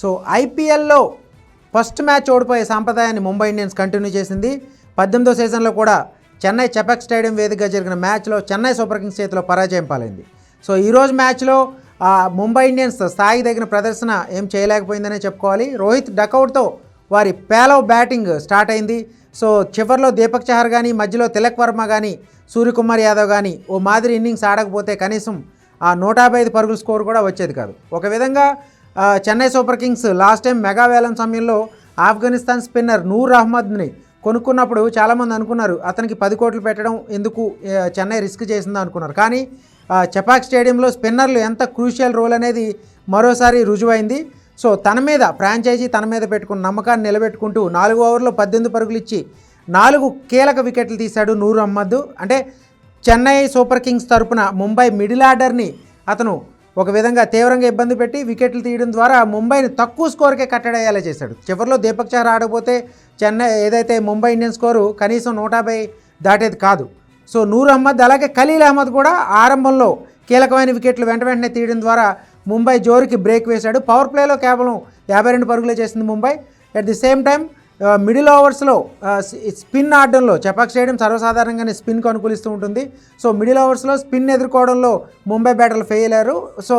So ఐపీఎల్లో first match ఓడిపోయే సాంప్రదాయాన్ని ముంబై ఇండియన్స్ కంటిన్యూ చేసింది. 18వ సీజన్లో కూడా చెన్నై చెపాక్ స్టేడియం వేదికగా జరిగిన మ్యాచ్లో చెన్నై సూపర్ కింగ్స్ చేతిలో పరాజయం పాలైంది. సో ఈరోజు మ్యాచ్లో ముంబై ఇండియన్స్ స్థాయికి తగిన ప్రదర్శన ఏం చేయలేకపోయిందనే చెప్పుకోవాలి. రోహిత్ డకౌట్తో వారి పేలవ్ బ్యాటింగ్ స్టార్ట్ అయింది. సో చివరిలో దీపక్ చహర్ కానీ, మధ్యలో తిలక్ వర్మ కానీ, సూర్యకుమార్ యాదవ్ కానీ ఓ మాదిరి ఇన్నింగ్స్ ఆడకపోతే కనీసం ఆ 155 పరుగుల స్కోర్ కూడా వచ్చేది కాదు. ఒక విధంగా Chennai super Kings last time mega వేలం సమయంలో ఆఫ్ఘనిస్తాన్ స్పిన్నర్ నూర్ అహ్మద్ని కొనుక్కున్నప్పుడు చాలామంది అనుకున్నారు అతనికి 10 కోట్లు పెట్టడం ఎందుకు, చెన్నై రిస్క్ చేసిందా అనుకున్నారు. కానీ చెపాక్ స్టేడియంలో స్పిన్నర్లు ఎంత క్రూషియల్ రోల్ అనేది మరోసారి రుజువైంది. సో ఫ్రాంచైజీ తన మీద పెట్టుకున్న నమ్మకాన్ని నిలబెట్టుకుంటూ 4 ఓవర్లో 18 పరుగులు ఇచ్చి 4 కీలక వికెట్లు తీశాడు నూర్ అహ్మద్. అంటే చెన్నై సూపర్ కింగ్స్ తరపున ముంబై మిడిల్ ఆర్డర్ని అతను ఒక విధంగా తీవ్రంగా ఇబ్బంది పెట్టి వికెట్లు తీయడం ద్వారా ముంబైని తక్కువ స్కోర్కే కట్టడయ్యేలా చేశాడు. చివరిలో దీపక్ చహర్ ఆడకపోతే చెన్నై ఏదైతే ముంబై ఇండియన్స్ స్కోరు కనీసం 150 దాటేది కాదు. సో నూర్ అహ్మద్ అలాగే ఖలీల్ అహ్మద్ కూడా ఆరంభంలో కీలకమైన వికెట్లు వెంటనే తీయడం ద్వారా ముంబై జోరుకి బ్రేక్ వేశాడు. పవర్ ప్లేలో కేవలం 52 పరుగులే చేసింది Mumbai. At the same time middle ఓవర్స్లో స్పిన్ ఆడడంలో చెపాక్ స్టేడియం సర్వసాధారణంగానే స్పిన్కు అనుకూలిస్తూ ఉంటుంది. సో మిడిల్ ఓవర్స్లో స్పిన్ ఎదుర్కోవడంలో ముంబై బ్యాటర్లు ఫెయిల్ అయ్యారు. సో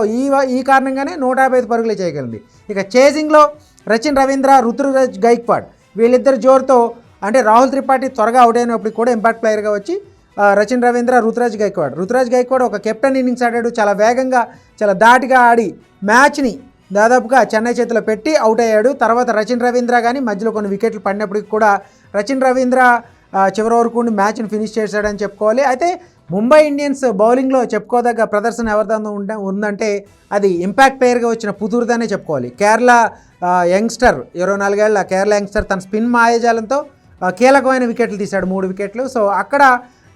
ఈ కారణంగానే 155 పరుగులే చేయగలిగింది. ఇక చేజింగ్లో రచిన్ రవీంద్ర, రుతురాజ్ గైక్వాడ్ వీళ్ళిద్దరు జోరుతో అంటే రాహుల్ త్రిపాఠి త్వరగా అవుట్ అయినప్పుడు కూడా ఇంపాక్ట్ ప్లేయర్గా వచ్చి రచిన్ రవీంద్ర, రుతురాజ్ గైక్వాడ్ ఒక కెప్టెన్ ఇన్నింగ్స్ ఆడాడు. చాలా వేగంగా చాలా ధాటిగా ఆడి మ్యాచ్ని దాదాపుగా చెన్నై చేతిలో పెట్టి అవుట్ అయ్యాడు. తర్వాత రచిన్ రవీంద్ర కానీ మధ్యలో కొన్ని వికెట్లు పడినప్పటికి కూడా రచిన్ రవీంద్ర చివరి వరకు మ్యాచ్ని ఫినిష్ చేశాడని చెప్పుకోవాలి. అయితే ముంబై ఇండియన్స్ బౌలింగ్లో చెప్పుకోదగ్గ ప్రదర్శన ఎవరిదన్నా ఉందంటే అది ఇంపాక్ట్ ప్లేయర్గా వచ్చిన పుతూరుదనే చెప్పుకోవాలి. కేరళ యంగ్స్టర్ 24 ఏళ్ల కేరళ యంగ్స్టర్ తన స్పిన్ మాయాజాలంతో కీలకమైన వికెట్లు తీశాడు, 3 వికెట్లు. సో అక్కడ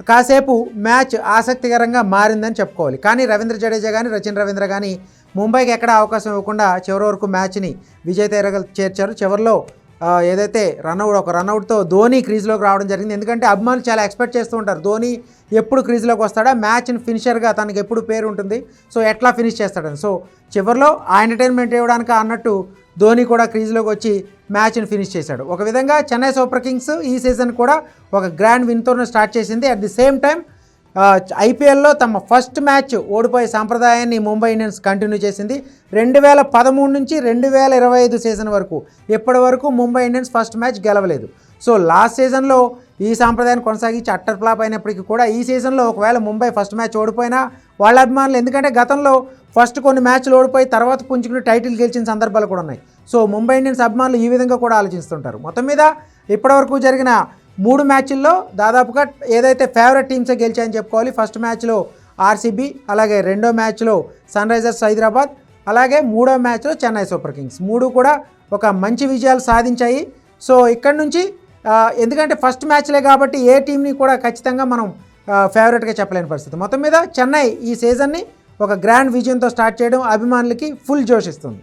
కాసేపు మ్యాచ్ ఆసక్తికరంగా మారిందని చెప్పుకోవాలి. కానీ రవీంద్ర జడేజా కానీ రచిన్ రవీంద్ర కానీ ముంబైకి ఎక్కడ అవకాశం ఇవ్వకుండా చివరి వరకు మ్యాచ్ని విజయ తీరగా చేర్చారు. చివరిలో ఏదైతే రన్అట్తో ధోని క్రీజ్లోకి రావడం జరిగింది. ఎందుకంటే అభిమానులు చాలా ఎక్స్పెక్ట్ చేస్తూ ఉంటారు ధోని ఎప్పుడు క్రీజ్లోకి వస్తాడా, మ్యాచ్ని ఫినిషర్గా తనకి ఎప్పుడు పేరు ఉంటుంది, సో ఎట్లా ఫినిష్ చేస్తాడని. సో చివరిలో ఆ ఎంటర్టైన్మెంట్ ఇవ్వడానికి అన్నట్టు ధోని కూడా క్రీజ్లోకి వచ్చి మ్యాచ్ని ఫినిష్ చేశాడు. ఒక విధంగా చెన్నై సూపర్ కింగ్స్ ఈ సీజన్ కూడా ఒక గ్రాండ్ విన్తోనే స్టార్ట్ చేసింది. అట్ ది సేమ్ టైం ఐపీఎల్లో తమ ఫస్ట్ మ్యాచ్ ఓడిపోయే సాంప్రదాయాన్ని ముంబై ఇండియన్స్ కంటిన్యూ చేసింది. 2013 నుంచి 2025 సీజన్ వరకు ఇప్పటి వరకు ముంబై ఇండియన్స్ ఫస్ట్ మ్యాచ్ గెలవలేదు. సో లాస్ట్ సీజన్లో ఈ సాంప్రదాయాన్ని కొనసాగించి అట్టర్ ఫ్లాప్ అయినప్పటికీ కూడా ఈ సీజన్లో ఒకవేళ ముంబై ఫస్ట్ మ్యాచ్ ఓడిపోయినా వాళ్ళ అభిమానులు, ఎందుకంటే గతంలో ఫస్ట్ కొన్ని మ్యాచ్లు ఓడిపోయి తర్వాత పుంజుకుని టైటిల్ గెలిచిన సందర్భాలు కూడా ఉన్నాయి. సో ముంబై ఇండియన్స్ అభిమానులు ఈ విధంగా కూడా ఆలోచిస్తుంటారు. మొత్తం మీద ఇప్పటివరకు జరిగిన 3 మ్యాచ్ల్లో దాదాపుగా ఏదైతే ఫేవరెట్ టీమ్సే గెలిచాయని చెప్పుకోవాలి. ఫస్ట్ మ్యాచ్లో ఆర్సీబీ, అలాగే రెండో మ్యాచ్లో సన్ రైజర్స్ హైదరాబాద్, అలాగే మూడో మ్యాచ్లో చెన్నై సూపర్ కింగ్స్. 3 కూడా ఒక మంచి విజయాలు సాధించాయి. సో ఇక్కడ నుంచి ఎందుకంటే ఫస్ట్ మ్యాచ్లే కాబట్టి ఏ టీంని కూడా ఖచ్చితంగా మనం ఫేవరెట్గా చెప్పలేని పరిస్థితి. మొత్తం మీద చెన్నై ఈ సీజన్ని ఒక గ్రాండ్ విజయంతో స్టార్ట్ చేయడం అభిమానులకి ఫుల్ జోష్ ఇస్తుంది.